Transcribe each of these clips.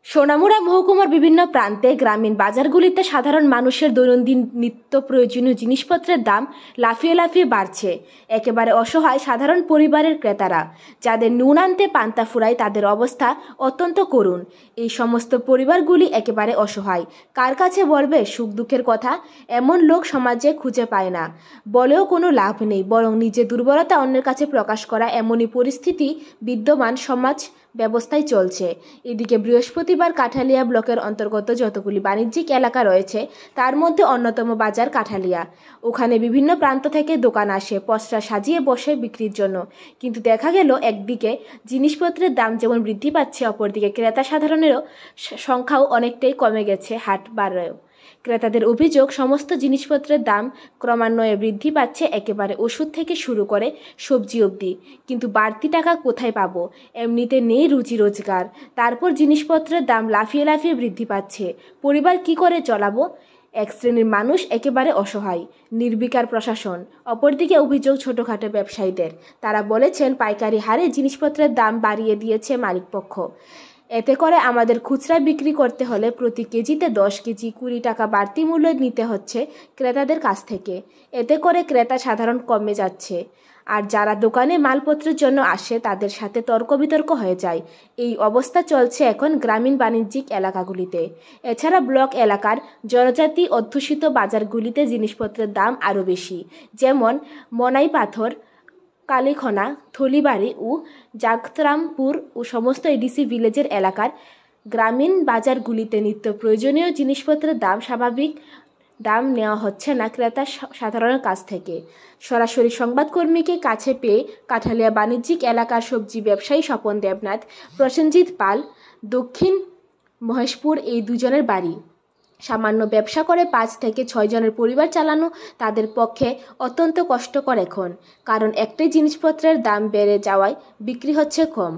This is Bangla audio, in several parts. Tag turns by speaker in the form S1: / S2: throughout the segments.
S1: সোনামুড়া মহকুমার বিভিন্ন প্রান্তে গ্রামীণ বাজারগুলিতে সাধারণ মানুষের দৈনন্দিন নিত্য প্রয়োজনীয় জিনিসপত্রের দাম লাফিয়ে লাফিয়ে বাড়ছে। একেবারে অসহায় সাধারণ পরিবারের ক্রেতারা, যাদের নুন আনতে পান্তা ফুরায়, তাদের অবস্থা অত্যন্ত করুণ। এই সমস্ত পরিবারগুলি একেবারে অসহায়। কার কাছে বলবে সুখ দুঃখের কথা? এমন লোক সমাজে খুঁজে পায় না। বলেও কোনো লাভ নেই, বরং নিজের দুর্বলতা অন্যের কাছে প্রকাশ করা, এমনই পরিস্থিতি বিদ্যমান সমাজ ব্যবস্থায় চলছে। এদিকে বৃহস্পতিবার কাঠালিয়া ব্লকের অন্তর্গত যতগুলি বাণিজ্যিক এলাকা রয়েছে, তার মধ্যে অন্যতম বাজার কাঠালিয়া। ওখানে বিভিন্ন প্রান্ত থেকে দোকান আসে পসরা সাজিয়ে বসে বিক্রির জন্য। কিন্তু দেখা গেল, একদিকে জিনিসপত্রের দাম যেমন বৃদ্ধি পাচ্ছে, অপরদিকে ক্রেতা সাধারণেরও সংখ্যাও অনেকটাই কমে গেছে হাট বারেও। ক্রেতাদের অভিযোগ, সমস্ত জিনিসপত্রের দাম ক্রমান্বয়ে বৃদ্ধি পাচ্ছে, একেবারে ওষুধ থেকে শুরু করে সবজি অবধি। কিন্তু বাড়তি টাকা কোথায় পাবো? এমনিতে নেই রুজি রোজগার, তারপর জিনিসপত্রের দাম লাফিয়ে লাফিয়ে বৃদ্ধি পাচ্ছে। পরিবার কি করে চলাবো? এক শ্রেণীর মানুষ একেবারে অসহায়, নির্বিকার প্রশাসন। অপরদিকে অভিযোগ ছোটখাটো ব্যবসায়ীদের। তারা বলেছেন, পাইকারি হারে জিনিসপত্রের দাম বাড়িয়ে দিয়েছে মালিকপক্ষ। এতে করে আমাদের খুচরা বিক্রি করতে হলে প্রতি কেজিতে 10 কেজি 20 টাকা বাড়তি মূল্য নিতে হচ্ছে ক্রেতাদের কাছ থেকে। এতে করে ক্রেতা সাধারণ কমে যাচ্ছে, আর যারা দোকানে মালপত্রের জন্য আসে তাদের সাথে তর্ক বিতর্ক হয়ে যায়। এই অবস্থা চলছে এখন গ্রামীণ বাণিজ্যিক এলাকাগুলিতে। এছাড়া ব্লক এলাকার জনজাতি অধ্যুষিত বাজারগুলিতে জিনিসপত্রের দাম আরও বেশি, যেমন মনাই পাথর, কালীখনা, থলিবাড়ি ও জাগতরামপুর ও সমস্ত এডিসি ভিলেজের এলাকার গ্রামীণ বাজারগুলিতে নিত্য প্রয়োজনীয় জিনিসপত্রের দাম স্বাভাবিক দাম নেওয়া হচ্ছে না ক্রেতা সাধারণের কাছ থেকে। সরাসরি সংবাদকর্মীকে কাছে পেয়ে কাঠালিয়া বাণিজ্যিক এলাকার সবজি ব্যবসায়ী স্বপন দেবনাথ, প্রসেনজিৎ পাল, দক্ষিণ মহেশপুর এই দুজনের বাড়ি। সামান্য ব্যবসা করে 5 থেকে 6 জনের পরিবার চালানো তাদের পক্ষে অত্যন্ত কষ্টকর এখন, কারণ একটাই জিনিসপত্রের দাম বেড়ে যাওয়ায় বিক্রি হচ্ছে কম।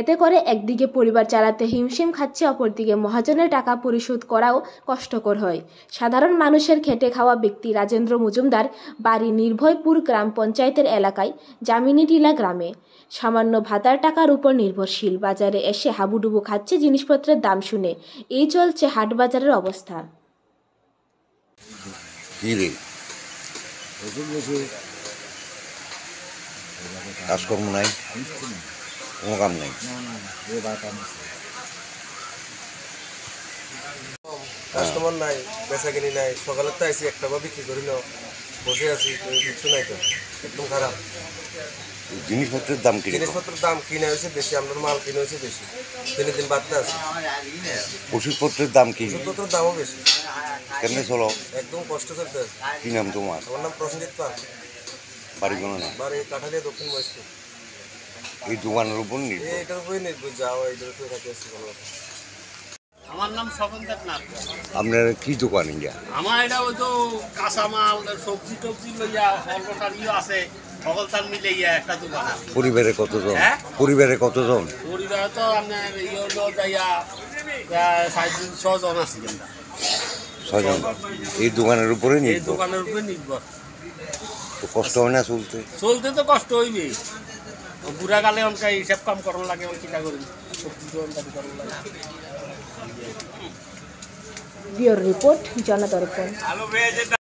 S1: এতে করে একদিকে পরিবার চালাতে হিমশিম খাচ্ছে, অপরদিকে মহাজনের টাকা পরিশোধ করাও কষ্টকর হয়। সাধারণ মানুষের খেটে খাওয়া ব্যক্তি রাজেন্দ্র মজুমদার বাড়ি নির্ভয়পুর গ্রাম পঞ্চায়েতের এলাকায় জামিনীটিলা গ্রামে। সামান্য ভাতার টাকার উপর নির্ভরশীল, বাজারে এসে হাবুডুবু খাচ্ছে জিনিসপত্রের দাম শুনে। এই চলছে হাট বাজারের অবস্থা।
S2: কাজকর্ম নাই, কোনো কাম নাই।
S3: কাস্টমার নাই, বেচা কিনি নাই। সকালে তো আইসি একটা বিক্রি করি না, বসে আছি, কিছু নাই তো, একদম খারাপ।
S2: জিনিসপত্রের দাম কি?
S3: জিনিসপত্রের দাম কিনে হয়েছে বেশি, আপনার মাল কিনে হয়েছে বেশি, দিনে দিন বাড়তে আছে।
S2: ওষুধপত্রের দাম কি?
S3: ওষুধপত্রের দামও বেশি।
S2: কেমনে চলো?
S3: একদম কষ্ট চলতে আছে।
S2: কি নাম তোমার?
S3: আমার নাম প্রসেনজিৎ পাল।
S2: বাড়ি কোনো না?
S3: বাড়ি কাঠালিয়া, দক্ষিণ মহেশপুর।
S2: এই দোকানের উপর নির্ভর?
S3: এটার উপরেই নির্ভর, যাওয়া এইটার উপরে থাকে আসছে।
S4: আমার নাম স্বপন দেবনাথ।
S2: আপনার কি দোকান?
S4: আমার এটা ওই তো কাঁচামাল সবজি টবজি লইয়া সর্বসার আছে, সকল তার মিলে একটা দোকান।
S2: পরিবারে কতজন?
S4: হ্যাঁ?
S2: পরিবারে কতজন?
S4: পরিবার তো আপনার হলো যাইয়া 6 জন আছি।
S2: 6 জন। এই দোকানের উপরে
S4: এই
S2: নির্ভর?
S4: দোকানের উপরে নির্ভর।
S2: তো কষ্ট হয় না চলতে?
S4: চলতে তো কষ্ট হইবে, বুড়া কালে অনেক হিসাব কাম করার লাগে, চিন্তা করি সবজি করার লাগে।
S1: Bureau report, জনদর্পণ।